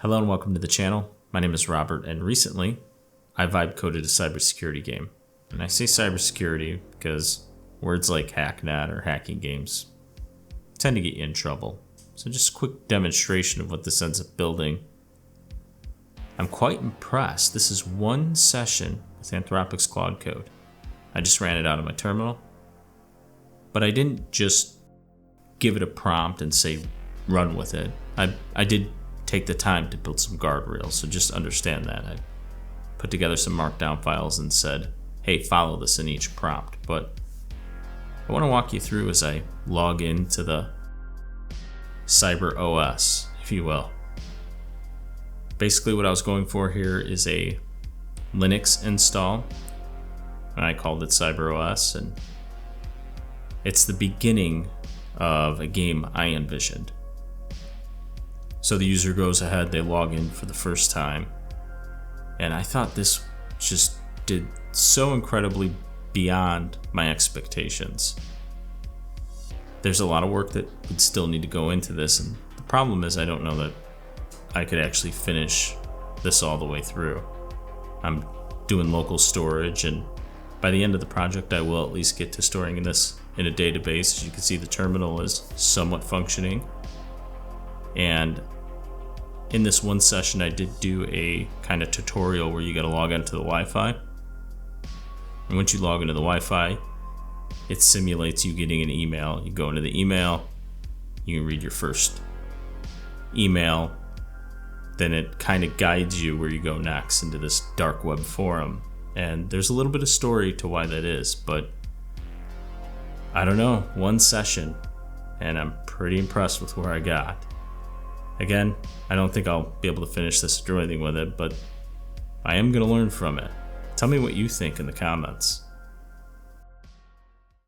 Hello and welcome to the channel. My name is Robert, and recently I vibe coded a cybersecurity game. And I say cybersecurity because words like Hacknet or hacking games tend to get you in trouble. So just a quick demonstration of what this ends up building. I'm quite impressed. This is one session with Anthropic's Claude code. I just ran it out of my terminal, but I didn't just give it a prompt and say run with it. I did take the time to build some guardrails, so just understand that. I put together some markdown files and said, hey, follow this in each prompt. But I want to walk you through as I log into the Cyber OS, if you will. Basically what I was going for here is a Linux install, and I called it Cyber OS, and it's the beginning of a game I envisioned. So the user goes ahead, they log in for the first time, and I thought this just did so incredibly beyond my expectations. There's a lot of work that would still need to go into this, and the problem is I don't know that I could actually finish this all the way through. I'm doing local storage, and by the end of the project I will at least get to storing this in a database. As you can see, the terminal is somewhat functioning. And in this one session I did do a kind of tutorial where you got to log onto the Wi-Fi. And once you log into the Wi-Fi, it simulates you getting an email. You go into the email, you can read your first email, then it kind of guides you where you go next into this dark web forum. And there's a little bit of story to why that is, but I don't know, one session, and I'm pretty impressed with where I got. Again, I don't think I'll be able to finish this or do anything with it, but I am going to learn from it. Tell me what you think in the comments.